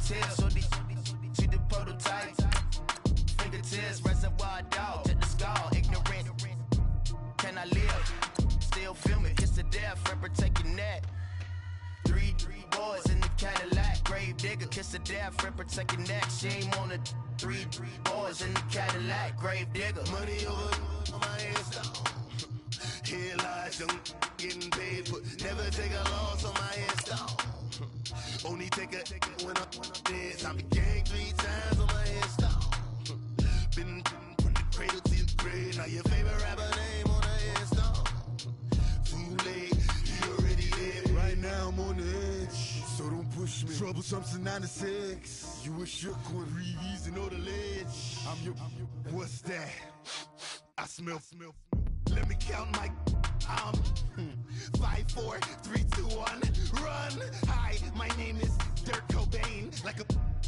tips. So these the prototypes. Fingertips, reservoir dog, to the skull, ignorant. Can I live? Still film it, kiss to death, friend protect your neck. Three boys in the Cadillac, grave digger, kiss to death, friend protect your neck. Shame on the three boys in the Cadillac, grave digger. Money over on my headstone. Here lies young, getting paid for, never take a loss on my headstone. Only take a when I'm dead. I'm gang 3 times on my headstone. Been from the cradle to the grave. Now your favorite rapper name on the headstone. Too late, he already dead. Right now I'm on the edge, so don't push me. Troublesome to 96. You a shook one, breathe and know the ledge. I'm your, what's that? I smell. Let me count my. 5, 4, 3, 2, 1, run. Hi, my name is Dirk Cobain. Like a,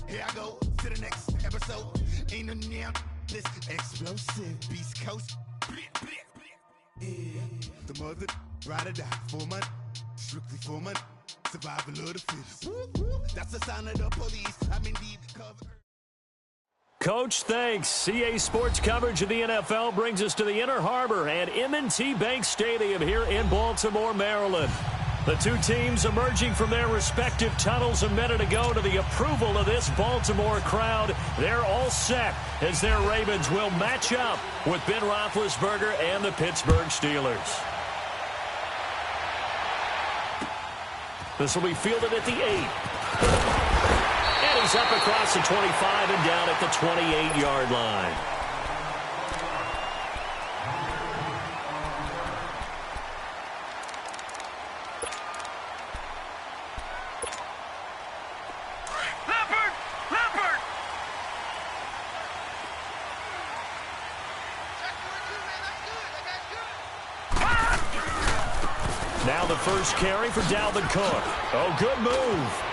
here I go to the next episode. Ain't no damn this explosive Beast Coast. Yeah. The mother ride or die for my, strictly for my survival of the fittest. That's the sign of the police. I'm indeed covered. Coach, thanks. CA Sports coverage of the NFL brings us to the Inner Harbor and M&T Bank Stadium here in Baltimore, Maryland. The two teams emerging from their respective tunnels a minute ago to the approval of this Baltimore crowd. They're all set as their Ravens will match up with Ben Roethlisberger and the Pittsburgh Steelers. This will be fielded at the 8. He's up across the 25 and down at the 28-yard line. Leopard! Now the first carry for Dalvin Cook. Oh, good move.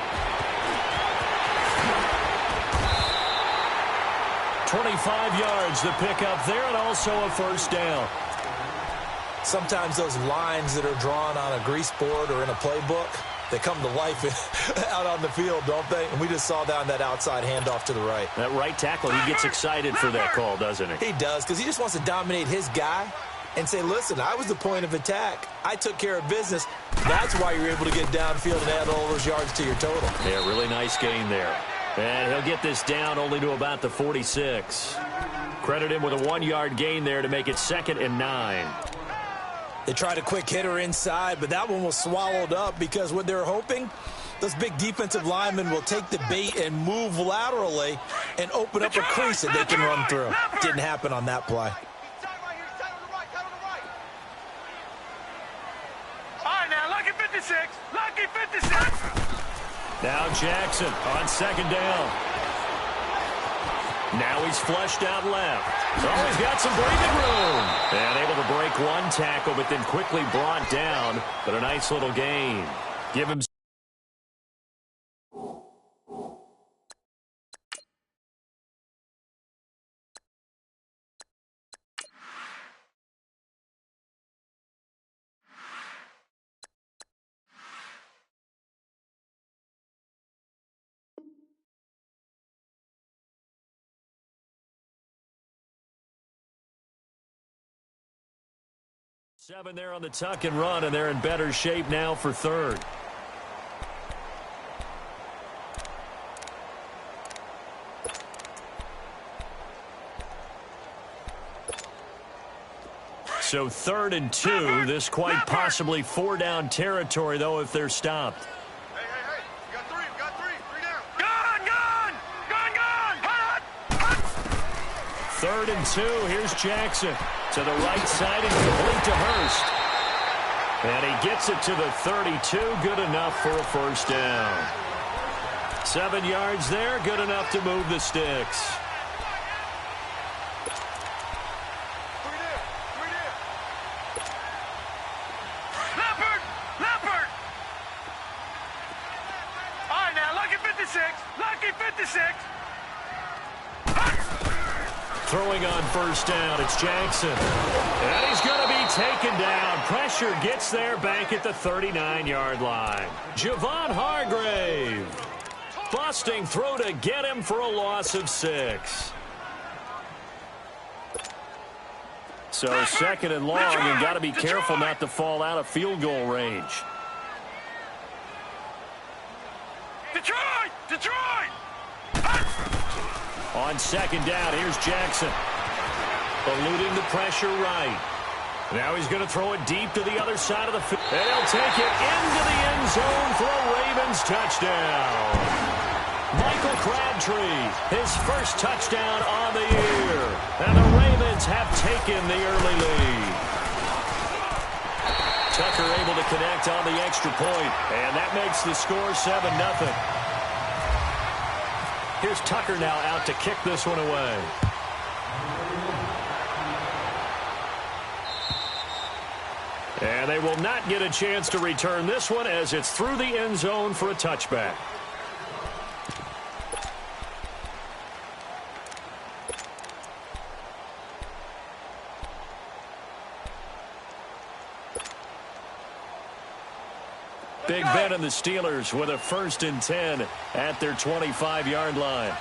25 yards the pickup there, and also a first down. Sometimes those lines that are drawn on a grease board or in a playbook, they come to life out on the field, don't they? And we just saw down that outside handoff to the right. That right tackle, he gets excited for that call, doesn't he? He does, because he just wants to dominate his guy and say, listen, I was the point of attack. I took care of business. That's why you're able to get downfield and add all those yards to your total. Yeah, really nice gain there. And he'll get this down only to about the 46. Credit him with a 1-yard gain there to make it 2nd and 9. They tried a quick hitter inside, but that one was swallowed up because what they're hoping, those big defensive linemen will take the bait and move laterally and open up a crease that they can run through. Didn't happen on that play. All right, now, lucky 56. Lucky 56. Now Jackson on 2nd down. Now he's flushed out left. Oh, he's got some breathing room. And able to break one tackle, but then quickly brought down. But a nice little gain. Give him. Seven there on the tuck and run, and they're in better shape now for 3rd. So 3rd and 2. This quite possibly 4-down territory, though, if they're stopped. Hey, you got 3, 3 down. Gone! Hot! 3rd and 2. Here's Jackson to the right side and complete to Hurst. And he gets it to the 32. Good enough for a first down. 7 yards there. Good enough to move the sticks. Leopard! All right, now, lucky 56. Lucky 56. Throwing on first down, it's Jackson. And he's going to be taken down. Pressure gets there back at the 39-yard line. Javon Hargrave. busting through to get him for a loss of 6. So 2nd and long, and got to be careful not to fall out of field goal range. Detroit! On 2nd down, here's Jackson. Eluding the pressure right. Now he's going to throw it deep to the other side of the field. And he'll take it into the end zone for a Ravens touchdown. Michael Crabtree, his first touchdown on the year. And the Ravens have taken the early lead. Tucker able to connect on the extra point, and that makes the score 7-0. Here's Tucker now out to kick this one away. And they will not get a chance to return this one as it's through the end zone for a touchback. Big Ben and the Steelers with a 1st and 10 at their 25-yard line.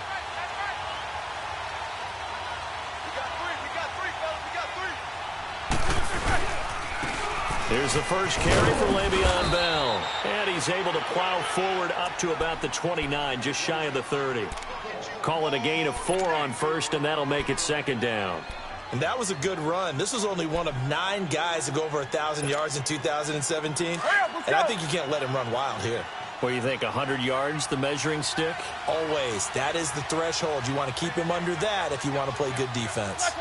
Here's the first carry for Le'Veon Bell. And he's able to plow forward up to about the 29, just shy of the 30. Call it a gain of 4 on 1st, and that'll make it 2nd down. And that was a good run. This was only one of 9 guys to go over 1,000 yards in 2017. And I think you can't let him run wild here. What do you think, 100 yards, the measuring stick? Always. That is the threshold. You want to keep him under that if you want to play good defense.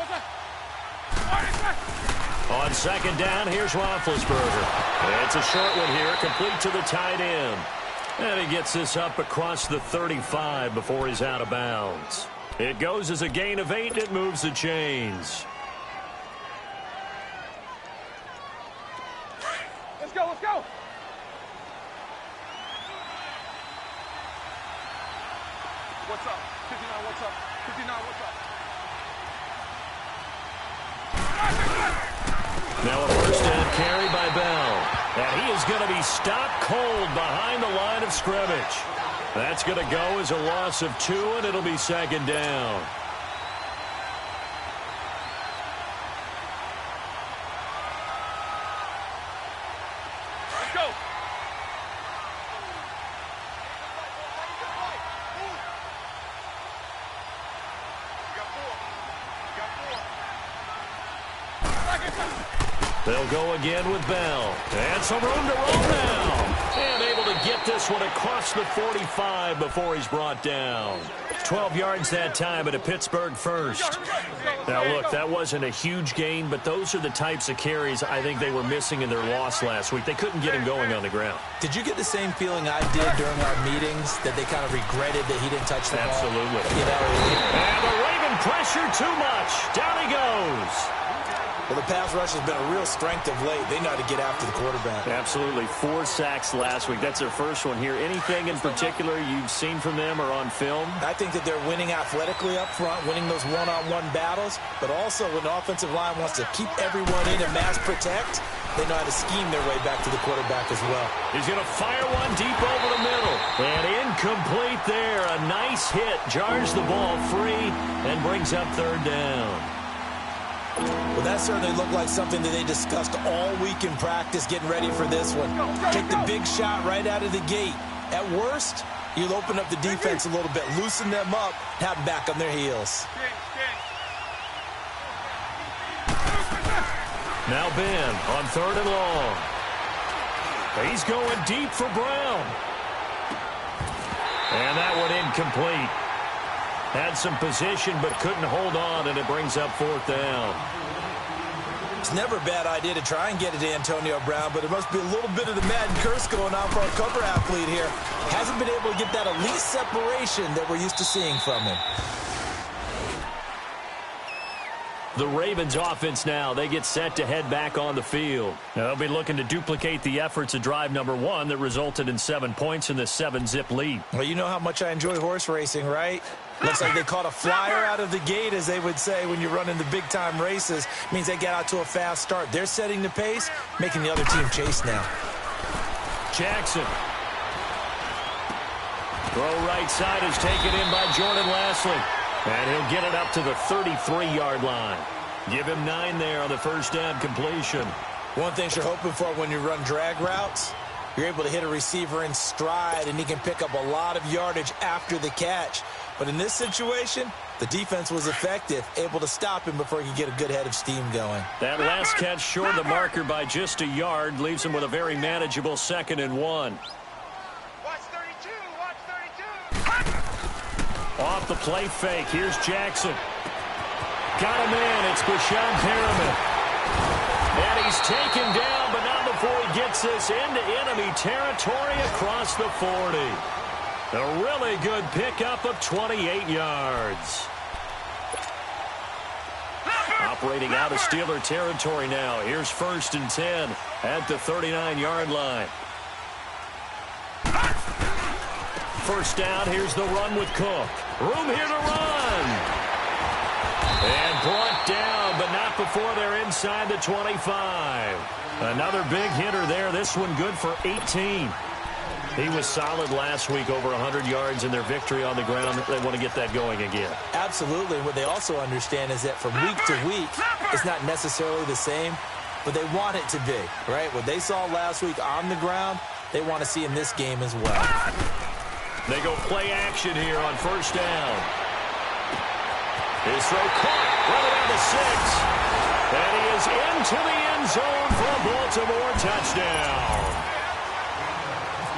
On 2nd down, here's Roethlisberger. It's a short one here, complete to the tight end. And he gets this up across the 35 before he's out of bounds. It goes as a gain of 8, and it moves the chains. Let's go, let's go! What's up? 59, what's up? 59, what's up? Now a 1st down carry by Bell. And he is going to be stopped cold behind the line of scrimmage. That's going to go as a loss of 2, and it'll be 2nd down. Let's go! They'll go again with Bell. And some room to roll now. And able to get this one across the 45 before he's brought down. 12 yards that time at a Pittsburgh 1st. Now, look, that wasn't a huge gain, but those are the types of carries I think they were missing in their loss last week. They couldn't get him going on the ground. Did you get the same feeling I did during our meetings, that they kind of regretted that he didn't touch the ball? Absolutely. You know, and the Raven pressure too much. Down he goes. Well, the pass rush has been a real strength of late. They know how to get after the quarterback. Absolutely. 4 sacks last week. That's their first one here. Anything in particular you've seen from them or on film? I think that they're winning athletically up front, winning those one-on-one battles, but also when the offensive line wants to keep everyone in and mass protect, they know how to scheme their way back to the quarterback as well. He's going to fire one deep over the middle. And incomplete there. A nice hit. Jars the ball free and brings up 3rd down. Well, that certainly looked like something that they discussed all week in practice, getting ready for this one. Take the big shot right out of the gate. At worst, you'll open up the defense a little bit, loosen them up, have them back on their heels. Now Ben on 3rd and long. He's going deep for Brown. And that one incomplete. Had some position but couldn't hold on, and it brings up 4th down. It's never a bad idea to try and get it to Antonio Brown, but there must be a little bit of the Madden curse going on for our cover athlete here. Hasn't been able to get that elite separation that we're used to seeing from him. The Ravens offense now, they get set to head back on the field. Now, they'll be looking to duplicate the efforts of drive number 1 that resulted in 7 points in the 7-zip lead. Well, you know how much I enjoy horse racing, right? Looks like they caught a flyer out of the gate, as they would say when you're running the big-time races. Means they get out to a fast start. They're setting the pace, making the other team chase now. Jackson. Throw right side is taken in by Jordan Lasley. And he'll get it up to the 33-yard line. Give him 9 there on the first down completion. One thing you're hoping for when you run drag routes, you're able to hit a receiver in stride, and he can pick up a lot of yardage after the catch. But in this situation, the defense was effective, able to stop him before he could get a good head of steam going. That last catch short of the marker by just a yard leaves him with a very manageable 2nd and 1. Watch 32, watch 32. Off the play fake, here's Jackson. Got a man, it's Bashan Perriman. And he's taken down, but not before he gets this into enemy territory across the 40. A really good pickup of 28 yards. Operating out of Steeler territory now. Here's 1st and 10 at the 39-yard line. First down, here's the run with Cook. Room here to run. And brought down, but not before they're inside the 25. Another big hitter there. This one good for 18. He was solid last week, over 100 yards in their victory on the ground. They want to get that going again. Absolutely. What they also understand is that from week to week, it's not necessarily the same, but they want it to be, right? What they saw last week on the ground, they want to see in this game as well. They go play action here on first down. His throw caught, running down to 6. And he is into the end zone for a Baltimore touchdown.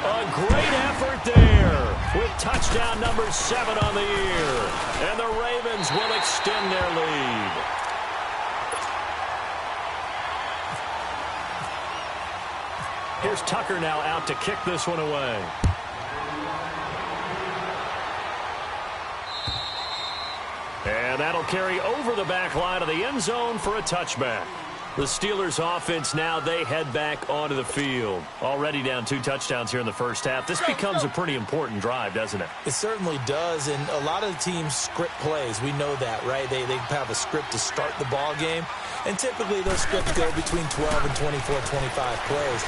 A great effort there with touchdown number 7 on the year. And the Ravens will extend their lead. Here's Tucker now out to kick this one away. And that'll carry over the back line of the end zone for a touchback. The Steelers offense now, they head back onto the field. Already down 2 touchdowns here in the first half. This becomes a pretty important drive, doesn't it? It certainly does, and a lot of the teams script plays. We know that, right? They have a script to start the ball game, and typically those scripts go between 12 and 24, 25 plays.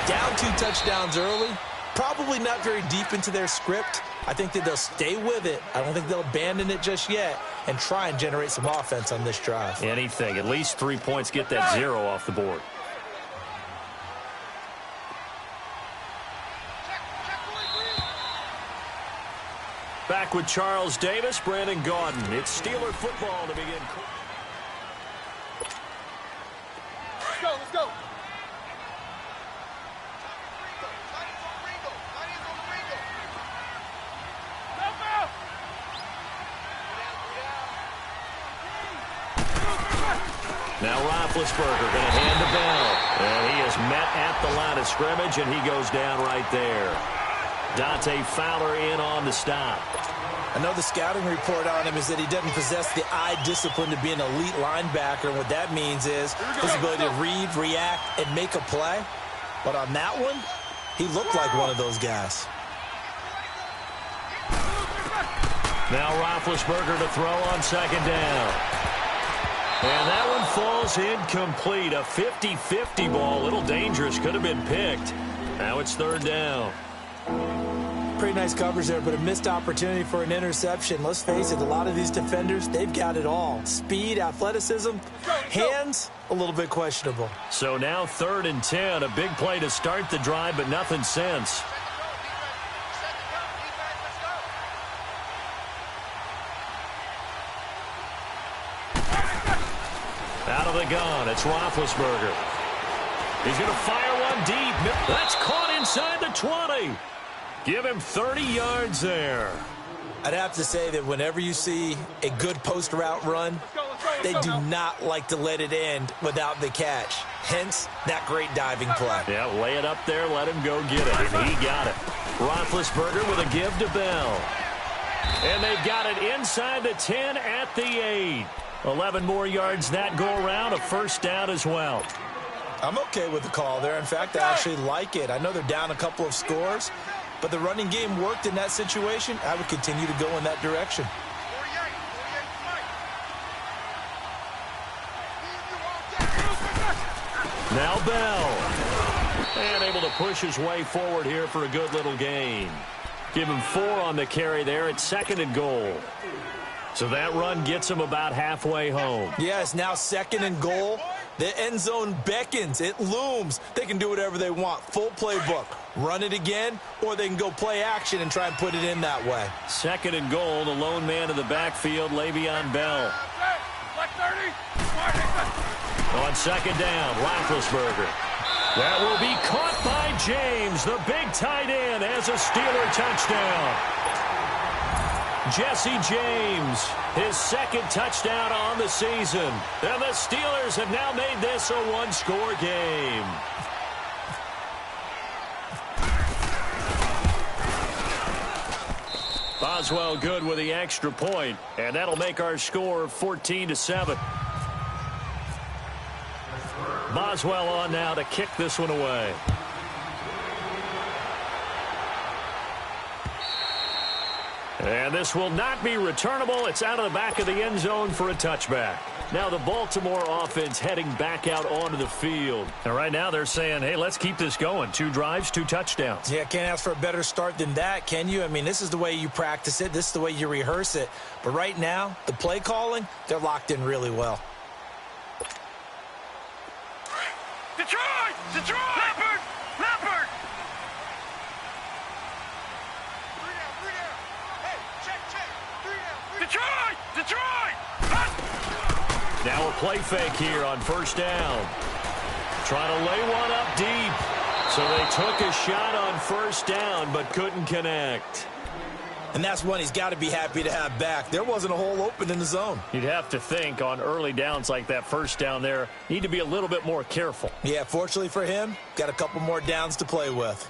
Down 2 touchdowns early, probably not very deep into their script. I think that they'll stay with it. I don't think they'll abandon it just yet and try and generate some offense on this drive. Anything. At least 3 points. Get that 0 off the board. Back with Charles Davis, Brandon Gaudin. It's Steeler football to begin. Let's go, let's go. Now Roethlisberger going to hand the ball. And he is met at the line of scrimmage, and he goes down right there. Dante Fowler in on the stop. I know the scouting report on him is that he doesn't possess the eye discipline to be an elite linebacker. And what that means is his ability to read, react, and make a play. But on that one, he looked like one of those guys. Now Roethlisberger to throw on second down. And that one falls incomplete. A 50-50 ball. A little dangerous. Could have been picked. Now it's third down. Pretty nice coverage there, but a missed opportunity for an interception. Let's face it, a lot of these defenders, they've got it all. Speed, athleticism, hands, a little bit questionable. So now 3rd and 10. A big play to start the drive, but nothing since. Out of the gun, it's Roethlisberger. He's going to fire one deep. That's caught inside the 20. Give him 30 yards there. I'd have to say that whenever you see a good post route run, they do not like to let it end without the catch. Hence, that great diving play. Yeah, lay it up there, let him go get it, and he got it. Roethlisberger with a give to Bell. And they've got it inside the 10 at the 8. 11 more yards that go around, a first down as well. I'm okay with the call there. In fact, I actually like it. I know they're down a couple of scores, but the running game worked in that situation. I would continue to go in that direction. Now Bell. And able to push his way forward here for a good little gain. Give him 4 on the carry there. It's 2nd and goal. So that run gets him about halfway home. Yes, now 2nd and goal. The end zone beckons. It looms. They can do whatever they want. Full playbook. Run it again, or they can go play action and try and put it in that way. 2nd and goal. The lone man in the backfield, Le'Veon Bell. On 2nd down, Roethlisberger. That will be caught by James. The big tight end has a Steeler touchdown. Jesse James, his 2nd touchdown on the season. And the Steelers have now made this a one-score game. Boswell good with the extra point, and that'll make our score 14-7. Boswell on now to kick this one away. And this will not be returnable. It's out of the back of the end zone for a touchback. Now the Baltimore offense heading back out onto the field. And right now they're saying, hey, let's keep this going. 2 drives, 2 touchdowns. Yeah, can't ask for a better start than that, can you? I mean, this is the way you practice it. This is the way you rehearse it. But right now, the play calling, they're locked in really well. Detroit! Detroit! Leopard! Leopard! Detroit! Detroit! Now a play fake here on 1st down. Trying to lay one up deep. So they took a shot on 1st down but couldn't connect. And that's one he's got to be happy to have back. There wasn't a hole open in the zone. You'd have to think on early downs like that 1st down there, need to be a little bit more careful. Yeah, fortunately for him, got a couple more downs to play with.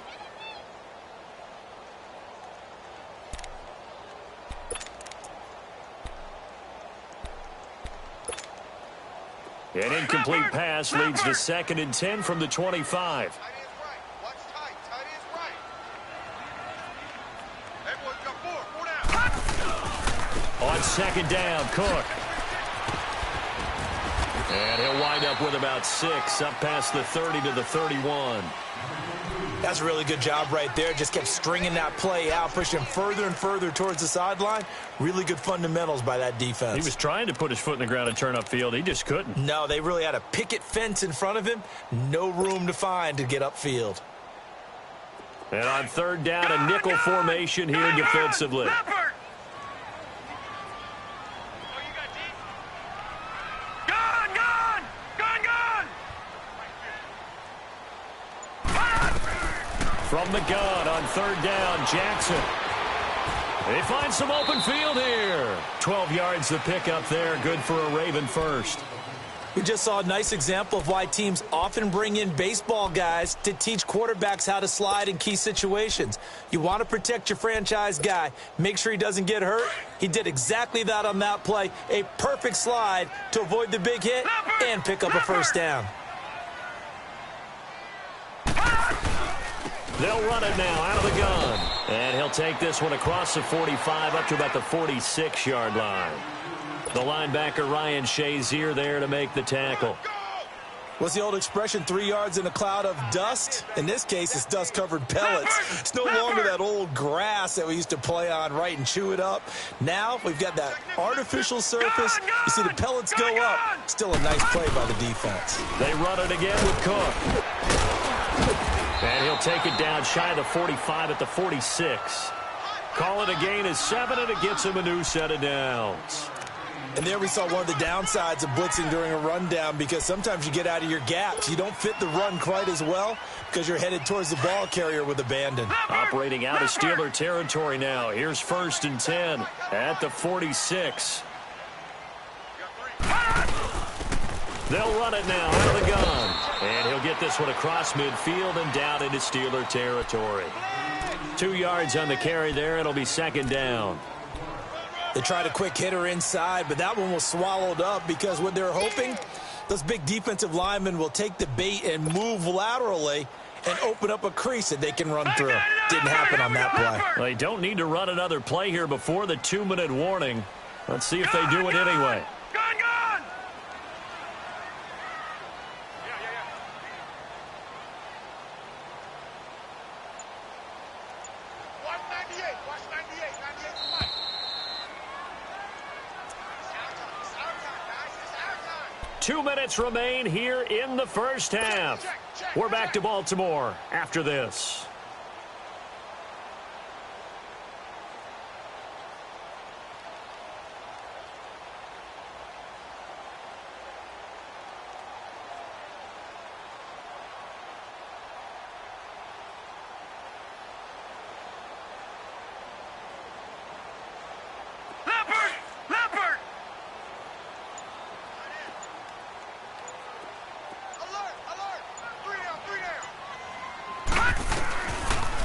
An incomplete pass leads to 2nd and 10 from the 25. On 2nd down, Cook. And he'll wind up with about 6, up past the 30 to the 31. That's a really good job right there. Just kept stringing that play out, pushing further and further towards the sideline. Really good fundamentals by that defense. He was trying to put his foot in the ground and turn upfield. He just couldn't. No, they really had a picket fence in front of him. No room to find to get upfield. And on 3rd down, a nickel formation here defensively. From the gun on 3rd down, Jackson. They find some open field here. 12 yards to pick up there. Good for a Raven first. We just saw a nice example of why teams often bring in baseball guys to teach quarterbacks how to slide in key situations. You want to protect your franchise guy. Make sure he doesn't get hurt. He did exactly that on that play. A perfect slide to avoid the big hit and pick up a 1st down. They'll run it now out of the gun. And he'll take this one across the 45 up to about the 46-yard line. The linebacker, Ryan Shazier, there to make the tackle. What's the old expression, 3 yards in a cloud of dust? In this case, it's dust-covered pellets. It's no longer that old grass that we used to play on, right, and chew it up. Now we've got that artificial surface. You see the pellets go up. Still a nice play by the defense. They run it again with Cook. And he'll take it down shy of the 45 at the 46. Call it a gain of 7, and it gets him a new set of downs. And there we saw one of the downsides of blitzing during a rundown, because sometimes you get out of your gaps. You don't fit the run quite as well because you're headed towards the ball carrier with abandon. Operating out of Steeler territory now. Here's 1st and 10 at the 46. They'll run it now out of the gun. And he'll get this one across midfield and down into Steeler territory. 2 yards on the carry there. It'll be 2nd down. They tried a quick hitter inside, but that one was swallowed up because what they're hoping, those big defensive linemen will take the bait and move laterally and open up a crease that they can run through. Didn't happen on that play. They don't need to run another play here before the 2-minute warning. Let's see if they do it anyway. 2 minutes remain here in the first half. We're back to Baltimore after this.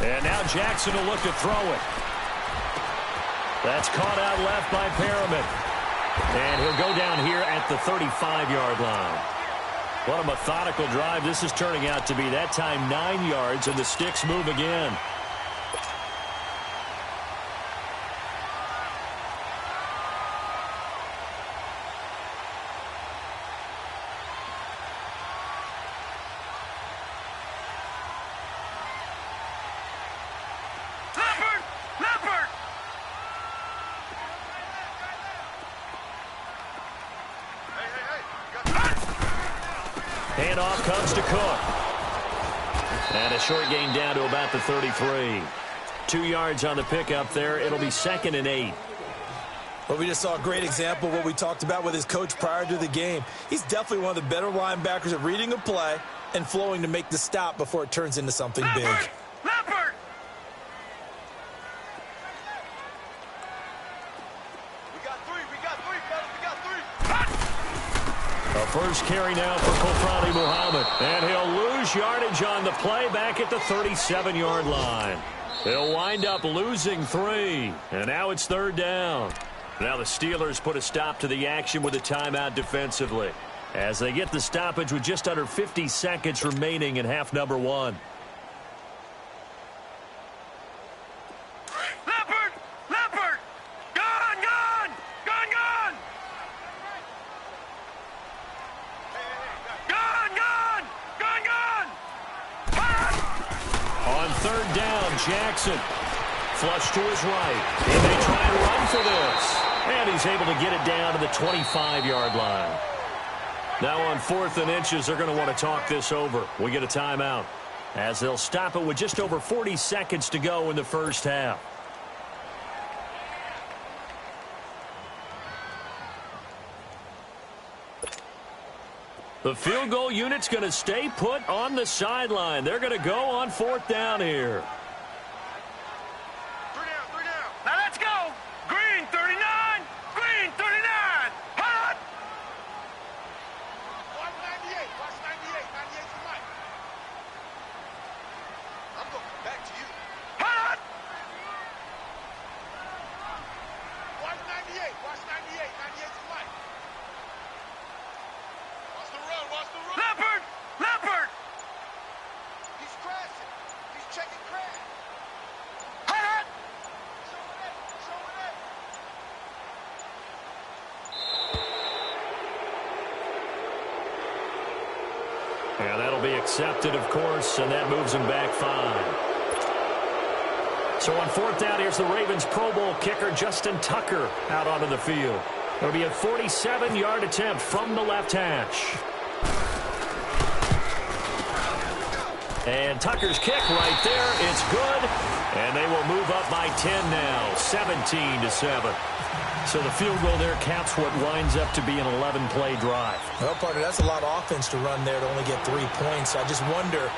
And now Jackson will look to throw it. That's caught out left by Perriman. And he'll go down here at the 35-yard line. What a methodical drive this is turning out to be. That time 9 yards, and the sticks move again. Handoff comes to Cook. And a short gain down to about the 33. 2 yards on the pickup there. It'll be 2nd and 8. Well, we just saw a great example of what we talked about with his coach prior to the game. He's definitely one of the better linebackers at reading a play and flowing to make the stop before it turns into something big. First carry now for Kofrani Muhammad. And he'll lose yardage on the play back at the 37-yard line. He'll wind up losing 3. And now it's 3rd down. Now the Steelers put a stop to the action with a timeout defensively, as they get the stoppage with just under 50 seconds remaining in half number 1. Jackson, flush to his right. He may try and run for this. And he's able to get it down to the 25-yard line. Now on 4th and inches, they're going to want to talk this over. We get a timeout, as they'll stop it with just over 40 seconds to go in the first half. The field goal unit's going to stay put on the sideline. They're going to go on 4th down here. And that'll be accepted, of course, and that moves him back 5. So on 4th down, here's the Ravens Pro Bowl kicker, Justin Tucker, out onto the field. It'll be a 47-yard attempt from the left hash. And Tucker's kick right there. It's good. And they will move up by 10 now, 17-7. So the field goal there counts what winds up to be an 11-play drive. Well, partner, that's a lot of offense to run there to only get 3 points. I just wonder,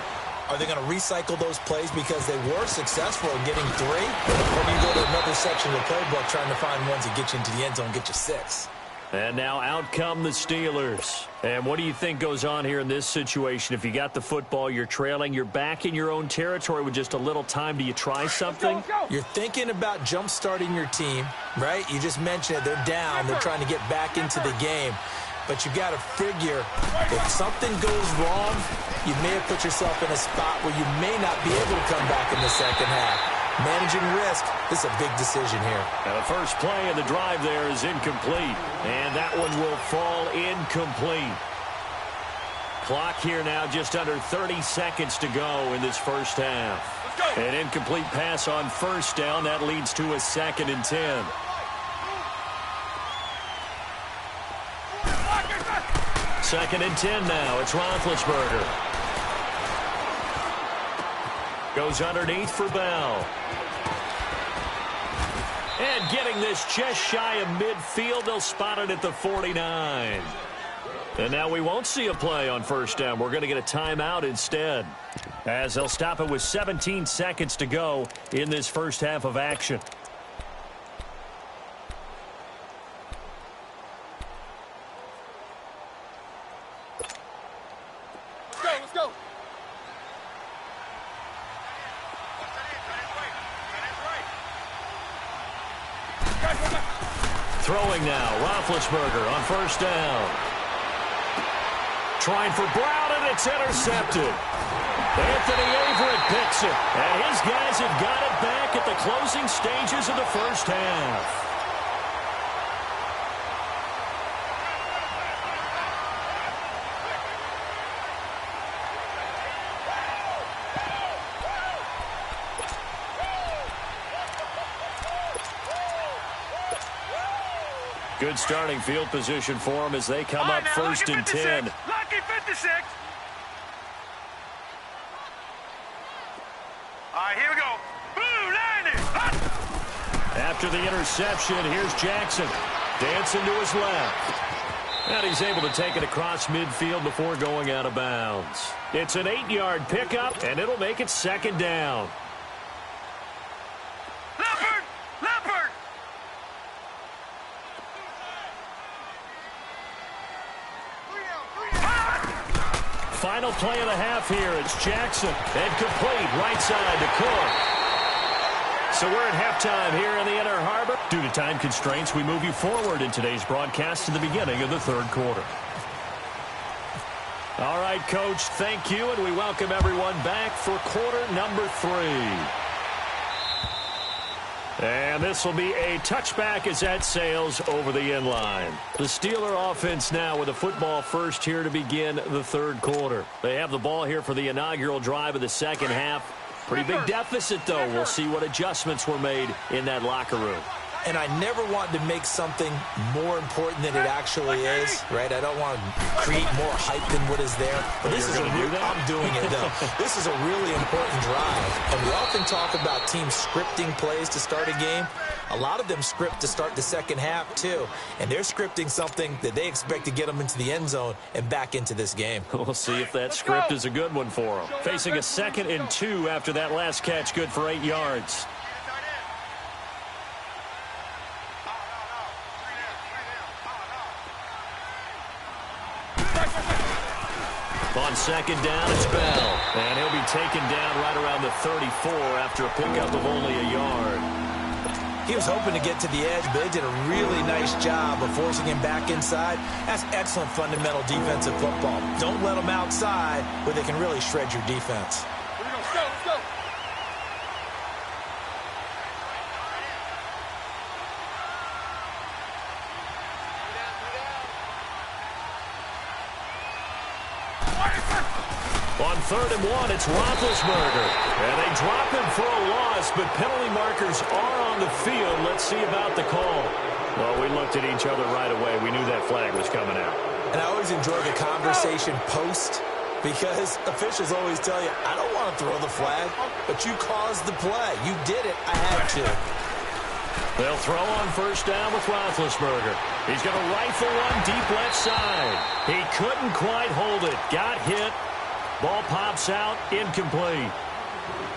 are they going to recycle those plays because they were successful in getting 3? Or do you go to another section of the playbook trying to find ones that get you into the end zone and get you 6? And now out come the Steelers. And what do you think goes on here in this situation? If you got the football, you're trailing, you're back in your own territory with just a little time. Do you try something? You're thinking about jump-starting your team, right? You just mentioned it. They're down. They're trying to get back into the game. But you got to figure, if something goes wrong, you may have put yourself in a spot where you may not be able to come back in the second half. Managing risk, this is a big decision here. Now the first play of the drive there is incomplete. And that one will fall incomplete. Clock here now just under 30 seconds to go in this first half. An incomplete pass on first down. That leads to a 2nd and 10. 2nd and 10 now. It's Roethlisberger. Goes underneath for Bell. And getting this just shy of midfield. They'll spot it at the 49. And now we won't see a play on first down. We're going to get a timeout instead, as they'll stop it with 17 seconds to go in this first half of action. Let's go. Throwing now, Roethlisberger on first down. Trying for Brown, and it's intercepted. Anthony Averett picks it, and his guys have got it back at the closing stages of the first half. Good starting field position for them as they come up first and 10. Lucky 56. All right, here we go. Boom, landing. After the interception, here's Jackson. Dancing to his left. And he's able to take it across midfield before going out of bounds. It's an 8-yard pickup, and it'll make it 2nd down. Leopard. Final play of the half here. It's Jackson. And complete right side to Cook. So we're at halftime here in the Inner Harbor. Due to time constraints, we move you forward in today's broadcast to the beginning of the third quarter. All right, Coach, thank you, and we welcome everyone back for quarter number 3. And this will be a touchback as that sails over the end line. The Steeler offense now with the football first here to begin the third quarter. They have the ball here for the inaugural drive of the second half. Pretty big deficit, though. We'll see what adjustments were made in that locker room. And I never want to make something more important than it actually is, right? I don't want to create more hype than what is there. But this is I'm doing it, though. This is a really important drive. And we often talk about teams scripting plays to start a game. A lot of them script to start the second half, too. And they're scripting something that they expect to get them into the end zone and back into this game. We'll see if that script is a good one for them. Facing a 2nd and 2 after that last catch, good for 8 yards. On 2nd down, it's Bell. And he'll be taken down right around the 34 after a pickup of only a yard. He was hoping to get to the edge, but they did a really nice job of forcing him back inside. That's excellent fundamental defensive football. Don't let them outside where they can really shred your defense. Let's go. On 3rd and 1, it's Roethlisberger. And they drop him for a loss, but penalty markers are on the field. Let's see about the call. Well, we looked at each other right away. We knew that flag was coming out. And I always enjoy the conversation post, because officials always tell you, I don't want to throw the flag, but you caused the play. You did it. I had to. They'll throw on first down with Roethlisberger. He's going to rifle one deep left side. He couldn't quite hold it. Got hit. Ball pops out, incomplete.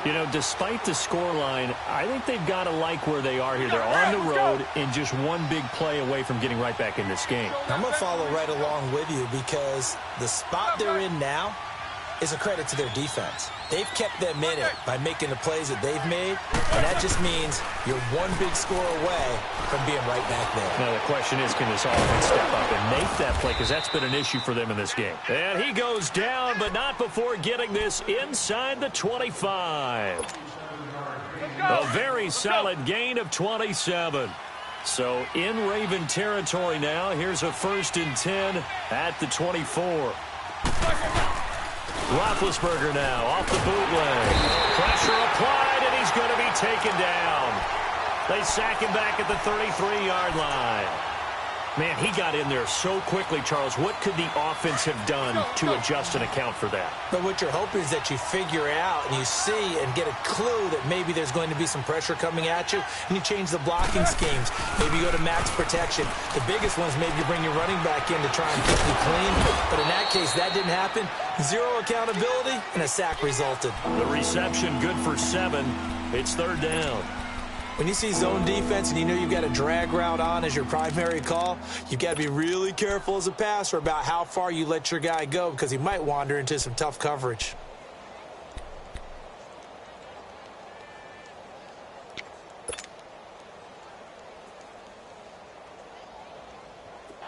You know, despite the scoreline, I think they've got to like where they are here. They're on the road and just one big play away from getting right back in this game. I'm going to follow right along with you, because the spot they're in now is a credit to their defense. They've kept them in it by making the plays that they've made, and that just means you're one big score away from being right back there. Now, the question is, can this offense step up and make that play? Because that's been an issue for them in this game. And he goes down, but not before getting this inside the 25. A very solid gain of 27. So in Raven territory now. Here's a 1st and 10 at the 24. Roethlisberger now off the bootleg. Pressure applied, and he's going to be taken down. They sack him back at the 33-yard line. Man, he got in there so quickly, Charles. What could the offense have done to adjust and account for that? But what you're hoping is that you figure out and you see and get a clue that maybe there's going to be some pressure coming at you, and you change the blocking schemes. Maybe you go to max protection. The biggest one is maybe you bring your running back in to try and keep you clean. But in that case, that didn't happen. Zero accountability, and a sack resulted. The reception good for 7. It's 3rd down. When you see zone defense and you know you've got a drag route on as your primary call, you've got to be really careful as a passer about how far you let your guy go because he might wander into some tough coverage.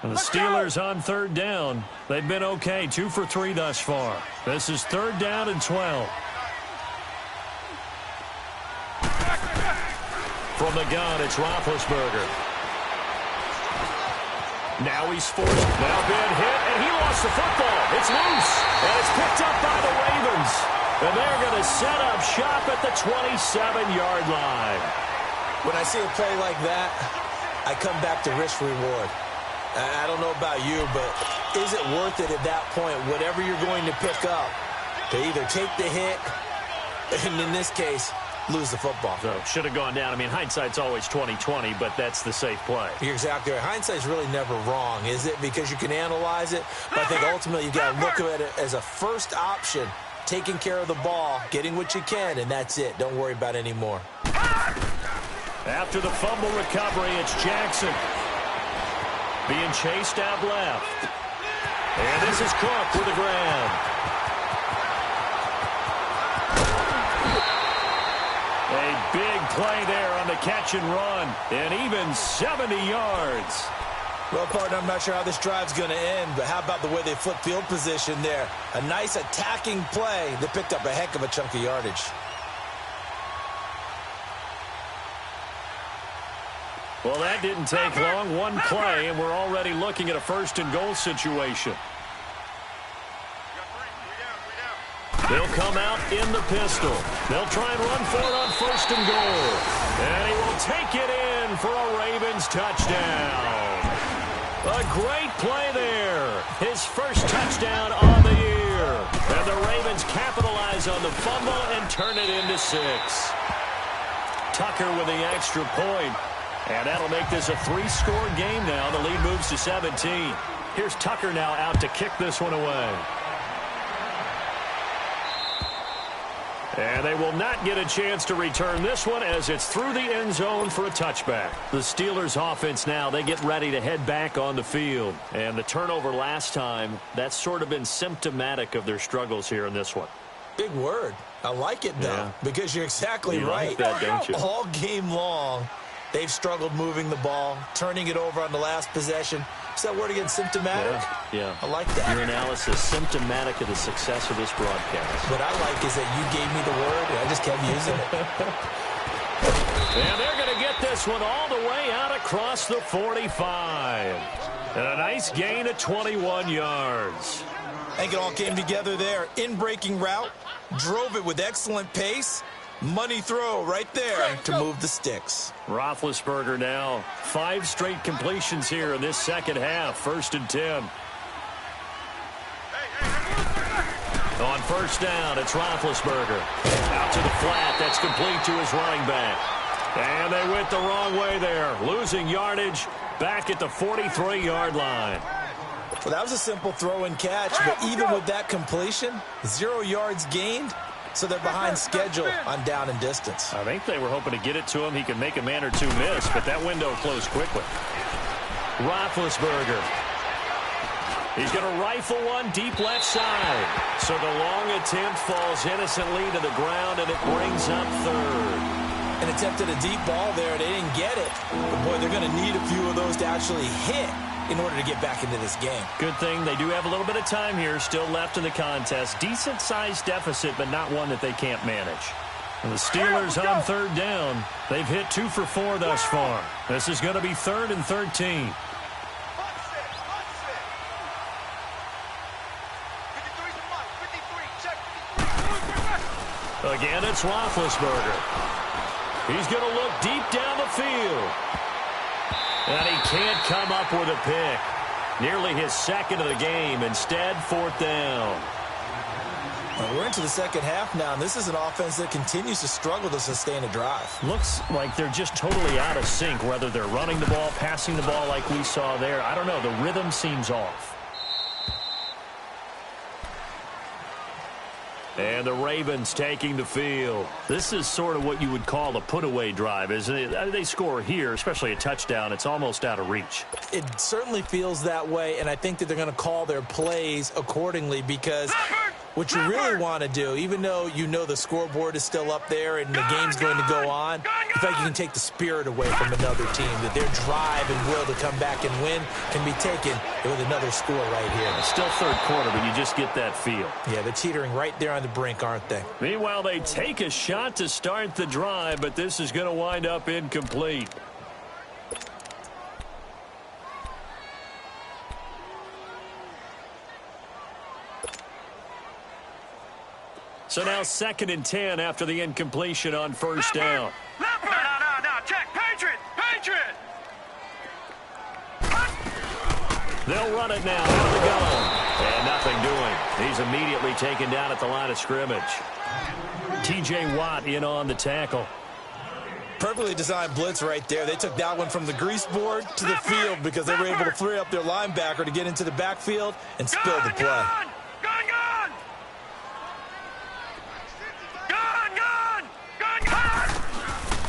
And the Steelers on 3rd down. They've been okay, 2 for 3 thus far. This is 3rd down and 12. From the gun, it's Roethlisberger. Now he's forced. Now been hit, and he lost the football. It's loose, and it's picked up by the Ravens. And they're going to set up shop at the 27-yard line. When I see a play like that, I come back to risk-reward. I don't know about you, but is it worth it at that point, whatever you're going to pick up, to either take the hit, and in this case, lose the football? So should have gone down. I mean, hindsight's always 20/20, but that's the safe play. You're exactly right. Hindsight's really never wrong, is it? Because you can analyze it, but I think ultimately you've got to look at it as a first option, taking care of the ball, getting what you can, and that's it. Don't worry about any more. After the fumble recovery, it's Jackson. Being chased out left. And this is Cook with the grab. A big play there on the catch and run. And even 70 yards. Well, partner, I'm not sure how this drive's going to end, but how about the way they flip field position there? A nice attacking play that picked up a heck of a chunk of yardage. Well, that didn't take long. One play, and we're already looking at a 1st and goal situation. They'll come out in the pistol. They'll try and run for it on 1st and goal. And he will take it in for a Ravens touchdown. A great play there. His first touchdown on the year. And the Ravens capitalize on the fumble and turn it into 6. Tucker with the extra point. And that'll make this a 3-score game now. The lead moves to 17. Here's Tucker now out to kick this one away. And they will not get a chance to return this one as it's through the end zone for a touchback. The Steelers offense now, they get ready to head back on the field. And the turnover last time, that's sort of been symptomatic of their struggles here in this one. Big word. I like it, though, because you're exactly right. Like that, don't you? All game long, they've struggled moving the ball, turning it over on the last possession. Is that word again, symptomatic? Yeah. I like that. Your analysis, symptomatic of the success of this broadcast. What I like is that you gave me the word, and I just kept using it. And they're going to get this one all the way out across the 45. And a nice gain of 21 yards. I think it all came together there. In-breaking route, drove it with excellent pace. Money throw right there to move the sticks. Roethlisberger now 5 straight completions here in this second half. 1st and 10. On 1st down, it's Roethlisberger. Out to the flat. That's complete to his running back. And they went the wrong way there. Losing yardage back at the 43-yard line. Well, that was a simple throw and catch, but even with that completion, 0 yards gained. So they're behind schedule on down and distance. I think they were hoping to get it to him. He could make a man or two miss, but that window closed quickly. Roethlisberger. He's going to rifle one deep left side. So the long attempt falls innocently to the ground, and it brings up 3rd. An attempt at a deep ball there. They didn't get it. But, boy, they're going to need a few of those to actually hit in order to get back into this game. Good thing they do have a little bit of time here still left in the contest. Decent-sized deficit, but not one that they can't manage. And the Steelers on 3rd down. They've hit 2 for 4 thus far. This is going to be 3rd and 13. Again, it's Roethlisberger. He's going to look deep down the field. And he can't come up with a pick. Nearly his second of the game. Instead, 4th down. Well, we're into the second half now, and this is an offense that continues to struggle to sustain a drive. Looks like they're just totally out of sync, whether they're running the ball, passing the ball like we saw there. I don't know. The rhythm seems off. And the Ravens taking the field. This is sort of what you would call a put-away drive, isn't it? They score here, especially a touchdown. It's almost out of reach. It certainly feels that way, and I think that they're going to call their plays accordingly because what you really want to do, even though you know the scoreboard is still up there and the game's going to go on, in fact, you can take the spirit away from another team, that their drive and will to come back and win can be taken with another score right here. It's still third quarter, but you just get that feel. Yeah, they're teetering right there on the brink, aren't they? Meanwhile, they take a shot to start the drive, but this is going to wind up incomplete. So now 2nd and 10 after the incompletion on first down. No, check. Patriot. They'll run it now out of the gun. And nothing doing. He's immediately taken down at the line of scrimmage. T.J. Watt in on the tackle. Perfectly designed blitz right there. They took that one from the grease board to the field because they were able to free up their linebacker to get into the backfield and spill the play.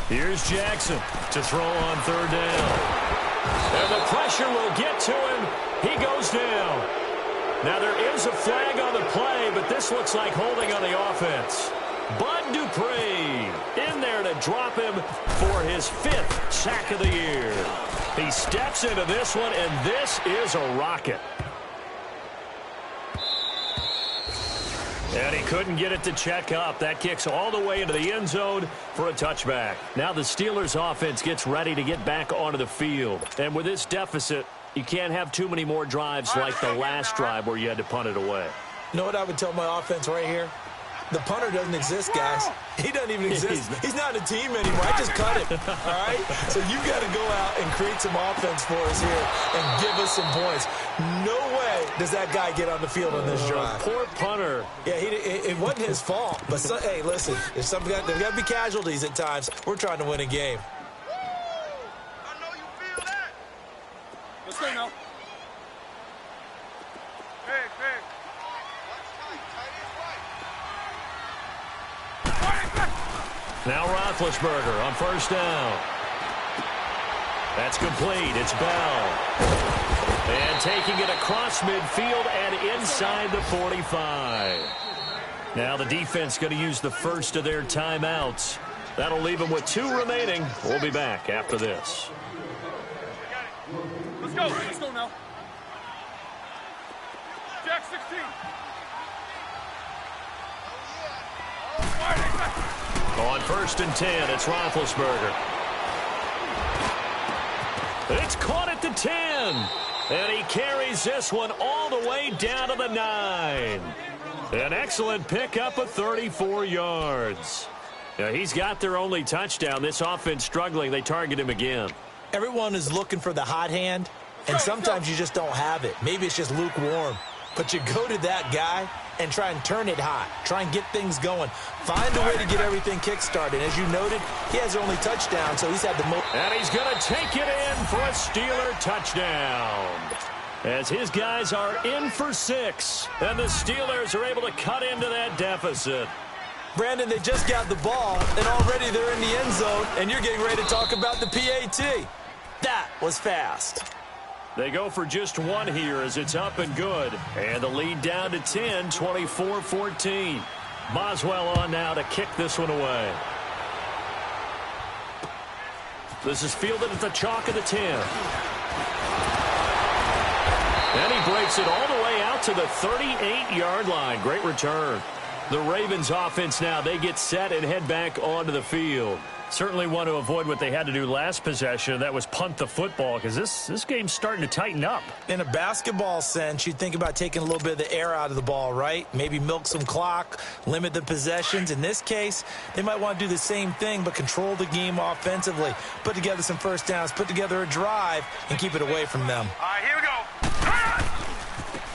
Here's Jackson to throw on 3rd down. And the pressure will get to him. He goes down. Now there is a flag on the play, but this looks like holding on the offense. Bud Dupree in there to drop him for his 5th sack of the year. He steps into this one, and this is a rocket. And he couldn't get it to check up. That kicks all the way into the end zone for a touchback. Now the Steelers offense gets ready to get back onto the field. And with this deficit, you can't have too many more drives like the last drive where you had to punt it away. You know what I would tell my offense right here? The punter doesn't exist, guys. He doesn't even exist. He's not a team anymore. I just cut him, all right? So you got to go out and create some offense for us here and give us some points. No way does that guy get on the field on this drive. Poor punter. Yeah, it wasn't his fault. But, hey, listen, there's got to be casualties at times. We're trying to win a game. I know you feel that. Let's go now. Big. Now Roethlisberger on first down. That's complete. It's Bell. And taking it across midfield and inside the 45. Now the defense going to use the first of their timeouts. That'll leave them with 2 remaining. We'll be back after this. Let's go now. Jack 16. On 1st and 10, it's Roethlisberger. It's caught at the 10. And he carries this one all the way down to the 9. An excellent pickup of 34 yards. Now, he's got their only touchdown. This offense struggling. They target him again. Everyone is looking for the hot hand, and sometimes you just don't have it. Maybe it's just lukewarm. But you go to that guy and try and turn it hot. Try and get things going. Find a way to get everything kick-started. As you noted, he has their only touchdown, so he's had the most. And he's going to take it in for a Steeler touchdown. As his guys are in for 6. And the Steelers are able to cut into that deficit. Brandon, they just got the ball, and already they're in the end zone, and you're getting ready to talk about the PAT. That was fast. They go for just 1 here as it's up and good. And the lead down to 10, 24-14. Boswell on now to kick this one away. This is fielded at the chalk of the 10. And he breaks it all the way out to the 38-yard line. Great return. The Ravens offense now, they get set and head back onto the field. Certainly want to avoid what they had to do last possession. That was punt the football, because this game's starting to tighten up. In a basketball sense, you'd think about taking a little bit of the air out of the ball, right? Maybe milk some clock, limit the possessions. In this case, they might want to do the same thing, but control the game offensively. Put together some first downs, put together a drive, and keep it away from them. All right, here we go.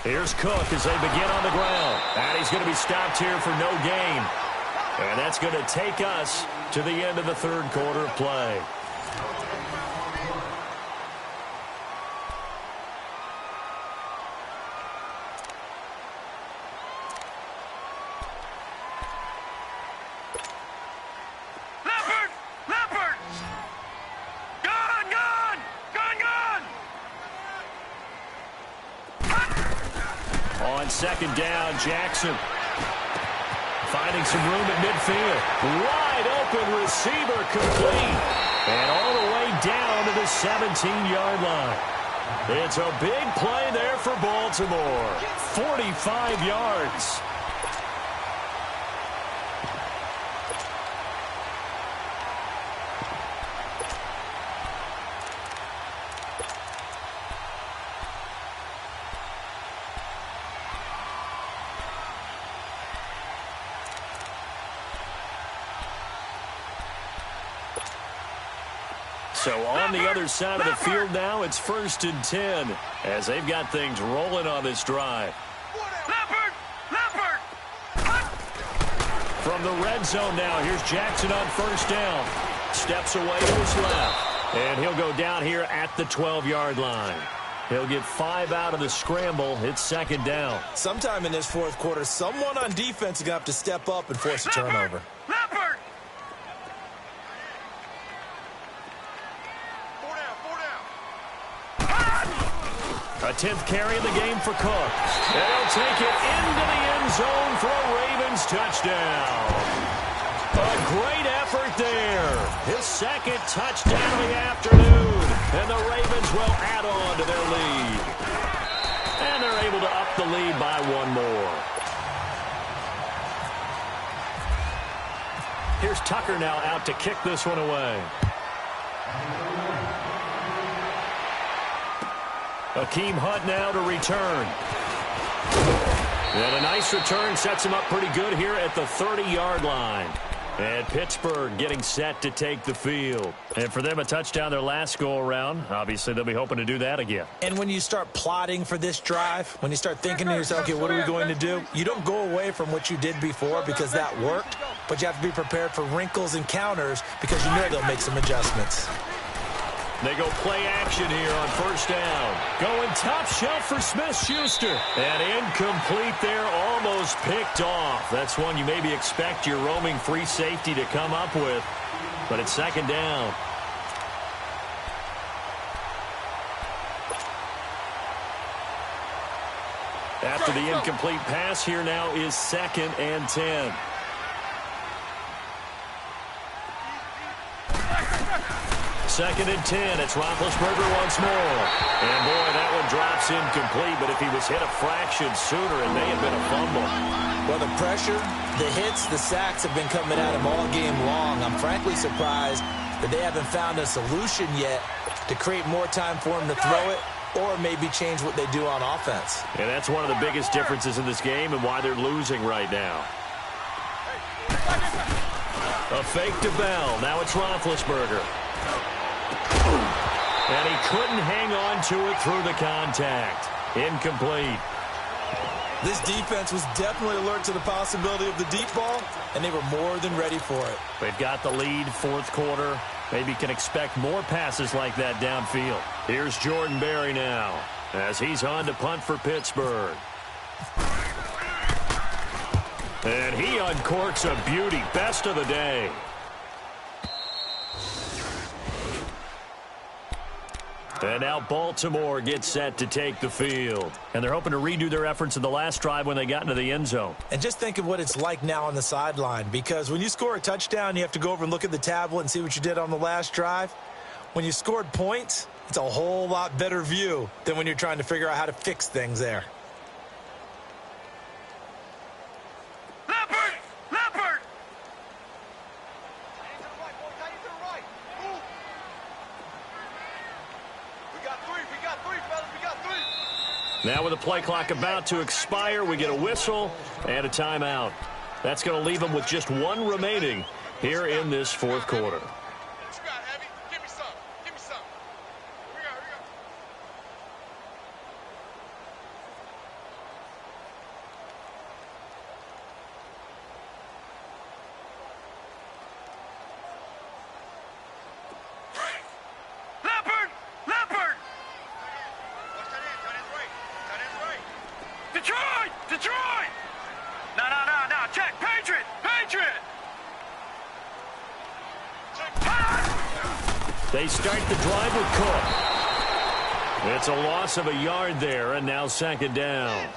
Here's Cook as they begin on the ground. And he's going to be stopped here for no gain. And that's going to take us to the end of the third quarter of play. Leopard! Gone! On second down, Jackson finding some room at midfield. Wide open receiver complete. And all the way down to the 17-yard line. It's a big play there for Baltimore. 45 yards. So on the other side of the field now, it's 1st and 10 as they've got things rolling on this drive. Leopard! From the red zone now, here's Jackson on first down. Steps away to his left. And he'll go down here at the 12-yard line. He'll get 5 out of the scramble. It's second down. Sometime in this fourth quarter, someone on defense is going to have to step up and force a turnover. Leopard! 10th carry in the game for Cook. And he'll take it into the end zone for a Ravens touchdown. A great effort there. His second touchdown of the afternoon. And the Ravens will add on to their lead. And they're able to up the lead by one more. Here's Tucker now out to kick this one away. Akeem Hunt now to return. And a nice return sets him up pretty good here at the 30-yard line. And Pittsburgh getting set to take the field. And for them, a touchdown their last go-around. Obviously, they'll be hoping to do that again. And when you start plotting for this drive, when you start thinking to yourself, okay, what are we going to do? You don't go away from what you did before because that worked, but you have to be prepared for wrinkles and counters because you know they'll make some adjustments. They go play action here on first down. Going top shelf for Smith-Schuster. And incomplete there, almost picked off. That's one you maybe expect your roaming free safety to come up with. But it's second down. After the incomplete pass, here now is 2nd and 10. Second and 10. It's Roethlisberger once more. And, boy, that one drops incomplete. But if he was hit a fraction sooner, it may have been a fumble. Well, the pressure, the hits, the sacks have been coming at him all game long. I'm frankly surprised that they haven't found a solution yet to create more time for him to throw it or maybe change what they do on offense. And that's one of the biggest differences in this game and why they're losing right now. A fake to Bell. Now it's Roethlisberger. And he couldn't hang on to it through the contact. Incomplete. This defense was definitely alert to the possibility of the deep ball, and they were more than ready for it. They've got the lead, fourth quarter. Maybe can expect more passes like that downfield. Here's Jordan Berry now as he's on to punt for Pittsburgh. And he uncorks a beauty. Best of the day. And now Baltimore gets set to take the field. And they're hoping to redo their efforts in the last drive when they got into the end zone. And just think of what it's like now on the sideline, because when you score a touchdown, you have to go over and look at the tablet and see what you did on the last drive. When you scored points, it's a whole lot better view than when you're trying to figure out how to fix things there. Leopard! Now with the play clock about to expire, we get a whistle and a timeout. That's going to leave them with just one remaining here in this fourth quarter. Detroit! No, check, Patriot! They start the drive with Cook. It's a loss of a yard there, and now second down.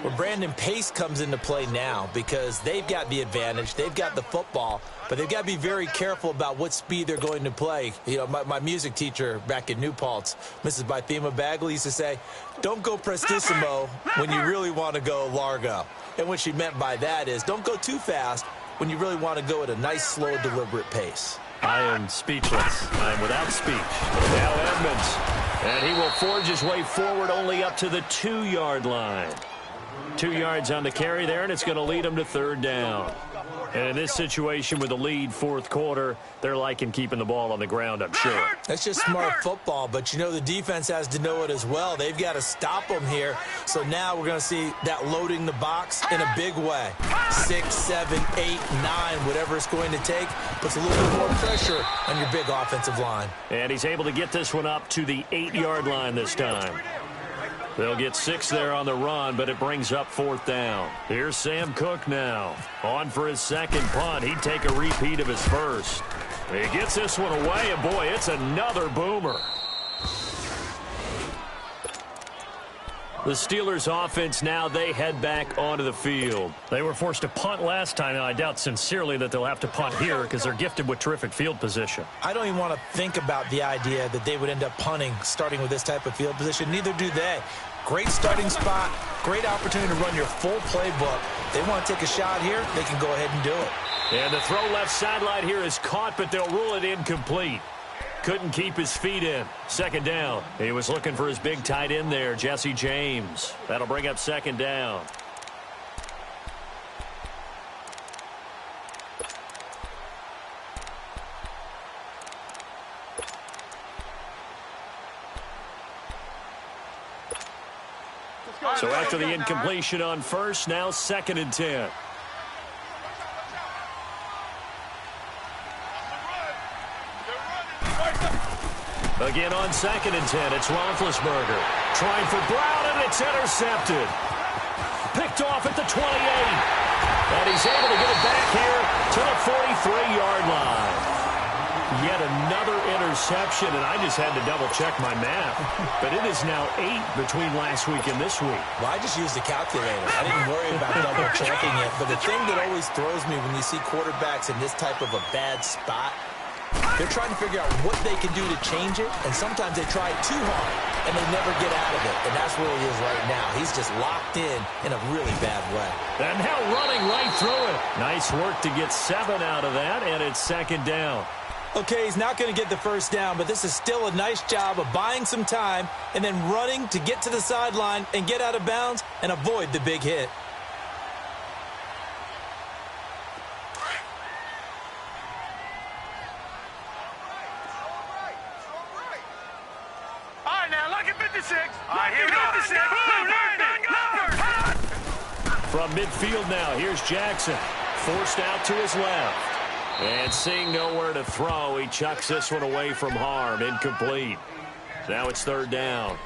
Well, Brandon, pace comes into play now because they've got the advantage. They've got the football, but they've got to be very careful about what speed they're going to play. You know, my music teacher back in New Paltz, Mrs. Bythema Bagley, used to say, don't go prestissimo when you really want to go largo. And what she meant by that is don't go too fast when you really want to go at a nice, slow, deliberate pace. I am speechless. I am without speech. Now Edmonds, and he will forge his way forward only up to the 2-yard line. 2 yards on the carry there, and it's going to lead them to third down. And in this situation with the lead fourth quarter, they're liking keeping the ball on the ground, I'm sure. That's just smart football, but you know the defense has to know it as well. They've got to stop them here. So now we're going to see that loading the box in a big way. 6, 7, 8, 9, whatever it's going to take, puts a little bit more pressure on your big offensive line. And he's able to get this one up to the 8-yard line this time. They'll get 6 there on the run, but it brings up fourth down. Here's Sam Cook now. On for his second punt. He'd take a repeat of his first. He gets this one away, and boy, it's another boomer. The Steelers offense now, they head back onto the field. They were forced to punt last time. Now, I doubt sincerely that they'll have to punt here because they're gifted with terrific field position. I don't even want to think about the idea that they would end up punting starting with this type of field position. Neither do they. Great starting spot, great opportunity to run your full playbook. They want to take a shot here, they can go ahead and do it. And the throw left sideline here is caught, but they'll rule it incomplete. Couldn't keep his feet in. Second down. He was looking for his big tight end there, Jesse James. That'll bring up second down. So after the incompletion on first, now second and 10. Again on second and 10, it's Roethlisberger. Trying for Brown, and it's intercepted. Picked off at the 28. And he's able to get it back here to the 43-yard line. Yet another interception, and I just had to double-check my math. But it is now 8 between last week and this week. Well, I just used the calculator. I didn't worry about double-checking it. But the thing that always throws me when you see quarterbacks in this type of a bad spot, they're trying to figure out what they can do to change it, and sometimes they try too hard, and they never get out of it. And that's where he is right now. He's just locked in a really bad way. And now running right through it. Nice work to get 7 out of that, and it's second down. Okay, he's not going to get the first down, but this is still a nice job of buying some time and then running to get to the sideline and get out of bounds and avoid the big hit. All right, now, look at 56. All right, here we go. From midfield now, here's Jackson. Forced out to his left. And seeing nowhere to throw, he chucks this one away from harm. Incomplete. Now it's third down.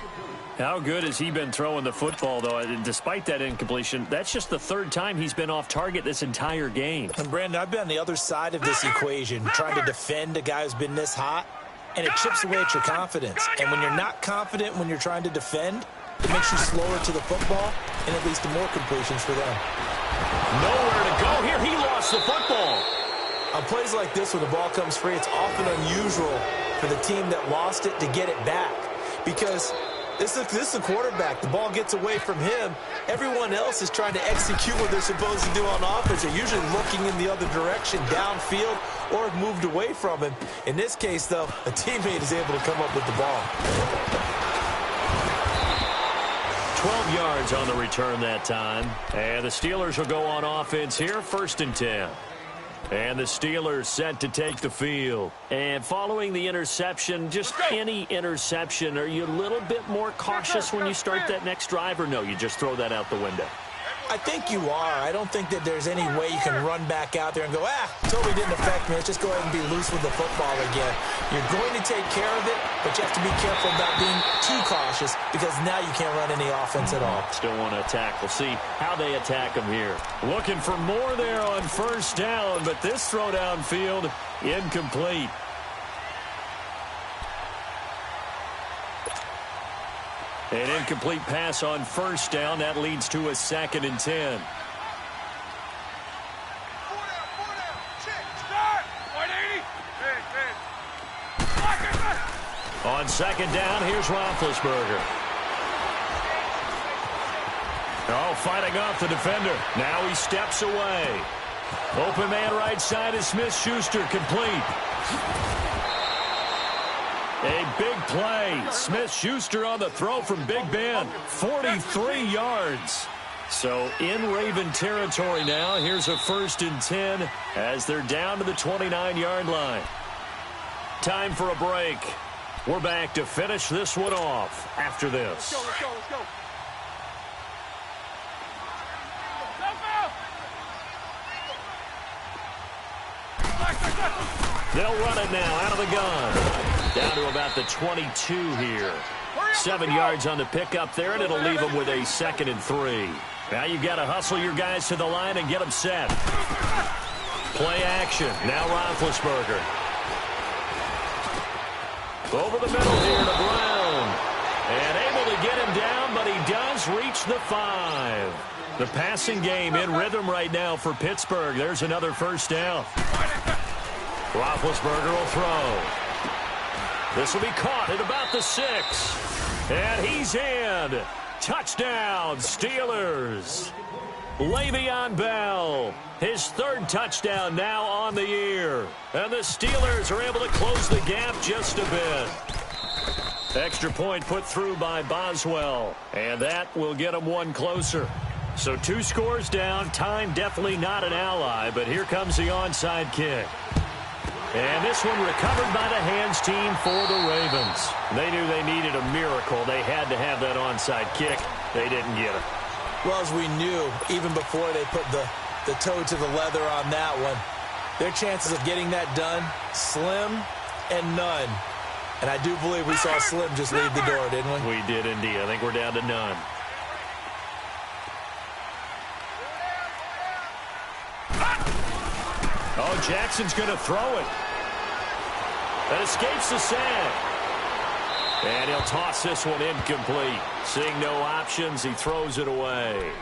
How good has he been throwing the football, though? Despite that incompletion, that's just the third time he's been off target this entire game. And, Brandon, I've been on the other side of this equation, trying to defend a guy who's been this hot, and it chips away at your confidence. And when you're not confident when you're trying to defend, it makes you slower to the football, and it leads to more completions for them. Nowhere to go here. He lost the football. On plays like this, when the ball comes free, it's often unusual for the team that lost it to get it back. Because this is a quarterback. The ball gets away from him. Everyone else is trying to execute what they're supposed to do on offense. They're usually looking in the other direction, downfield, or have moved away from him. In this case, though, a teammate is able to come up with the ball. 12 yards on the return that time. And the Steelers will go on offense here, 1st and 10. And the Steelers set to take the field. And following the interception, just any interception, are you a little bit more cautious when you start that next drive, or no, you just throw that out the window? I think you are. I don't think that there's any way you can run back out there and go, totally didn't affect me. Let's just go ahead and be loose with the football again. You're going to take care of it, but you have to be careful about being too cautious because now you can't run any offense at all. Still want to attack. We'll see how they attack them here. Looking for more there on 1st down, but this throw downfield incomplete. An incomplete pass on 1st down. That leads to a 2nd and 10. On 2nd down, here's Roethlisberger. Oh, fighting off the defender. Now he steps away. Open man right side is Smith-Schuster, complete. A big play. Smith-Schuster on the throw from Big Ben. 43 yards. So in Raven territory now. Here's a 1st and 10 as they're down to the 29-yard line. Time for a break. We're back to finish this one off after this. Let's go. They'll run it now out of the gun. Down to about the 22 here. 7 yards on the pickup there, and it'll leave them with a 2nd and 3. Now you've got to hustle your guys to the line and get them set. Play action. Now Roethlisberger. Over the middle here to Brown. And able to get him down, but he does reach the 5. The passing game in rhythm right now for Pittsburgh. There's another 1st down. Roethlisberger will throw. This will be caught at about the 6. And he's in. Touchdown, Steelers. Le'Veon Bell, his 3rd touchdown now on the year. And the Steelers are able to close the gap just a bit. Extra point put through by Boswell. And that will get them one closer. So 2 scores down. Time definitely not an ally, but here comes the onside kick. And this one recovered by the hands team for the Ravens. They knew they needed a miracle. They had to have that onside kick. They didn't get it. Well, as we knew, even before they put the toe to the leather on that one, their chances of getting that done, slim and none. And I do believe we saw Slim just leave the door, didn't we? We did indeed. I think we're down to none. Oh, Jackson's going to throw it. That escapes the sack. And he'll toss this one incomplete. Seeing no options, he throws it away.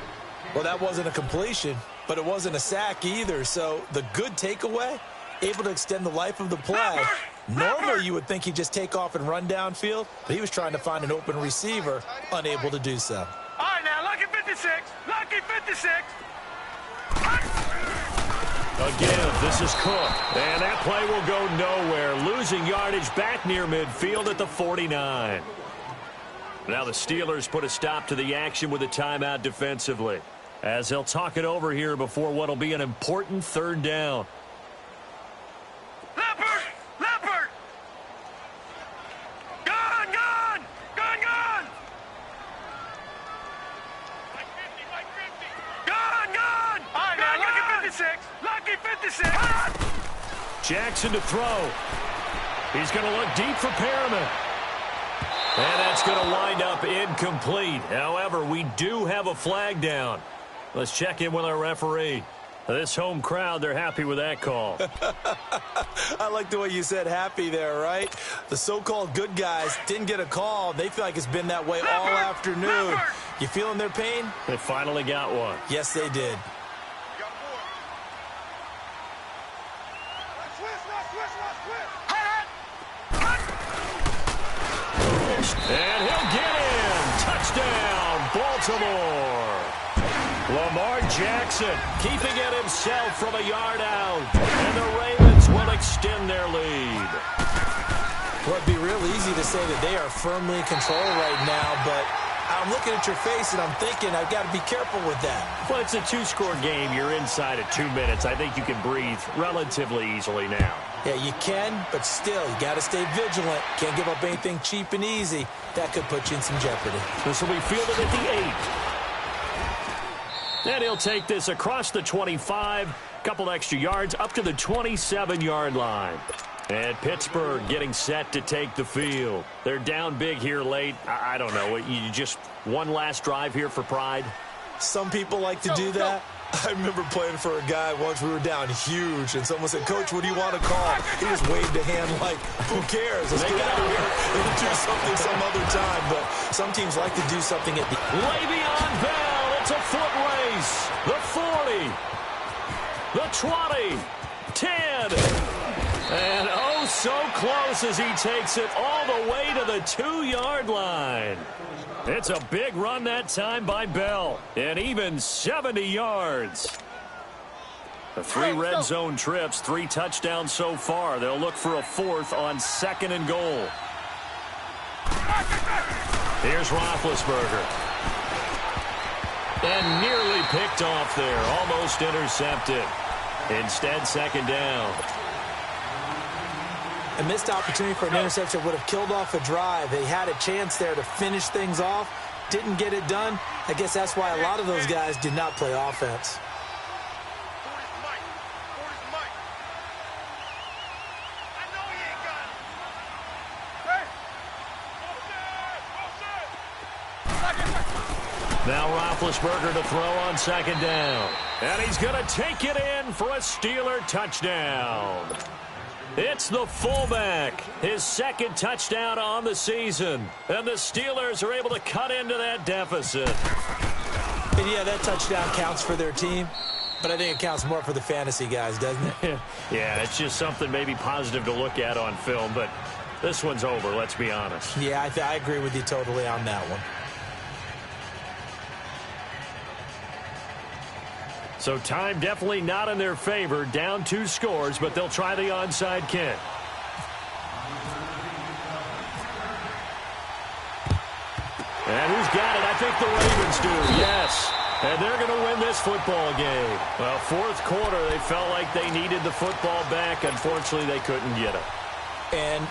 Well, that wasn't a completion, but it wasn't a sack either. So the good takeaway, able to extend the life of the play. Normally, you would think he'd just take off and run downfield, but he was trying to find an open receiver, unable to do so. All right, now, lucky 56. Lucky 56. Again, this is Cook. And that play will go nowhere. Losing yardage back near midfield at the 49. Now the Steelers put a stop to the action with a timeout defensively, as they'll talk it over here before what will be an important 3rd down. Leopard! Leopard! Gone! Gone! Gone! Gone! Gone! Gone! All right, now, lucky 56. Lucky 56. Jackson to throw. He's going to look deep for Perriman. And that's going to wind up incomplete. However, we do have a flag down. Let's check in with our referee. This home crowd, they're happy with that call. I like the way you said happy there, right? The so-called good guys didn't get a call. They feel like it's been that way all afternoon. You feeling their pain? They finally got one. Yes, they did. And he'll get in. Touchdown, Baltimore. Lamar Jackson keeping it himself from a yard out. And the Ravens will extend their lead. Well, it'd be real easy to say that they are firmly in control right now, but I'm looking at your face, and I'm thinking I've got to be careful with that. Well, it's a two-score game. You're inside of 2 minutes. I think you can breathe relatively easily now. Yeah, you can, but still, you got to stay vigilant. Can't give up anything cheap and easy. That could put you in some jeopardy. This will be fielded at the 8. And he'll take this across the 25, couple extra yards, up to the 27-yard line. And Pittsburgh getting set to take the field. They're down big here late. I don't know. You just one last drive here for pride? Some people like to do that. I remember playing for a guy once. We were down huge, and someone said, "Coach, what do you want to call?" He just waved a hand like, "Who cares? Let's get out of here and do something some other time." But some teams like to do something at the... Le'Veon Bell, it's a foot race. The 40, the 20, 10. And oh, so close as he takes it all the way to the 2-yard line. It's a big run that time by Bell, and even 70 yards. The 3 red zone trips, 3 touchdowns so far. They'll look for a 4th on 2nd and goal. Here's Roethlisberger. And nearly picked off there, almost intercepted. Instead, 2nd down. A missed opportunity for an interception would have killed off a drive. They had a chance there to finish things off. Didn't get it done. I guess that's why a lot of those guys did not play offense. Now Roethlisberger to throw on 2nd down. And he's going to take it in for a Steeler touchdown. It's the fullback, his 2nd touchdown on the season. And the Steelers are able to cut into that deficit. And yeah, that touchdown counts for their team, but I think it counts more for the fantasy guys, doesn't it? Yeah, it's just something maybe positive to look at on film, but this one's over, let's be honest. Yeah, I agree with you totally on that one. So time definitely not in their favor. Down 2 scores, but they'll try the onside kick. And who's got it? I think the Ravens do. Yes. And they're going to win this football game. Well, 4th quarter, they felt like they needed the football back. Unfortunately, they couldn't get it. And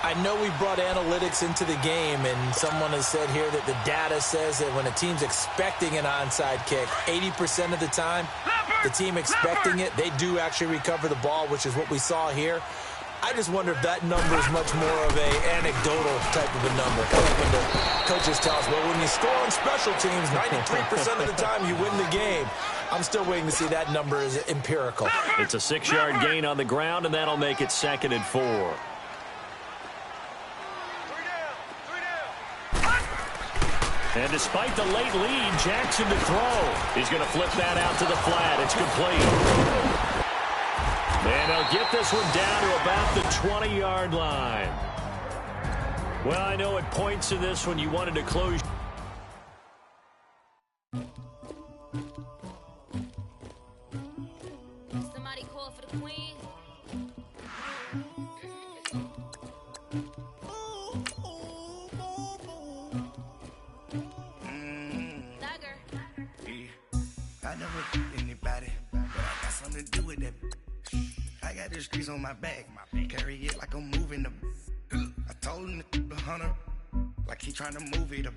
I know we brought analytics into the game, and someone has said here that the data says that when a team's expecting an onside kick, 80% of the time, the team expecting it, they do actually recover the ball, which is what we saw here. I just wonder if that number is much more of an anecdotal type of a number. Kind of when the coaches tell us, well, when you score on special teams, 93% of the time you win the game. I'm still waiting to see that number is empirical. It's a 6-yard gain on the ground, and that'll make it 2nd and 4. And despite the late lead, Jackson to throw. He's going to flip that out to the flat. It's complete. And they'll get this one down to about the 20-yard line. Well, I know at points in this one you wanted to close. Somebody call for the queen. I never anybody, but I got something to do with that. I got the streets on my back, carry it like I'm moving the. I told him to 100, like he trying to move it up.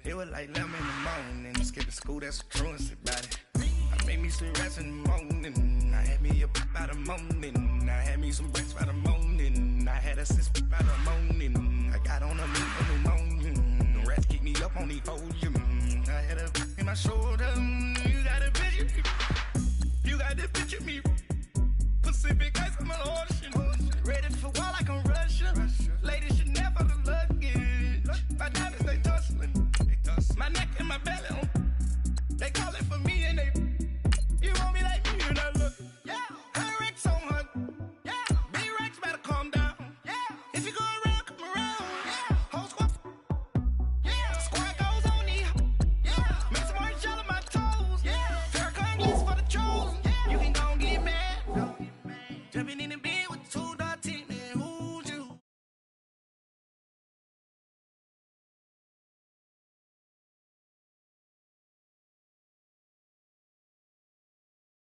It was like 11 in the morning, skipping school, that's a truancy about it. I made me some rest in the morning, I had me up by the morning, I had me some breakfast by the morning, I had a sis by the morning, I got on a meat in the morning, the rats keep me up on the podium, I had a in my shoulder, you got a picture, you got the picture me, Pacific ice on my ocean, ready for war like I'm Russian, ladies should never the luggage, my diamonds they tussling, my neck and my belly, they call it for me and they, you want me like me and I look, yeah, her Rex on her, yeah, B-Rex better calm down, yeah, if you go around, come around, yeah, whole squad, yeah, squad goes on me, yeah, make some orange gel on my toes, yeah, Farrakhan gets for the trolls, yeah, you can go and get mad, jumping in the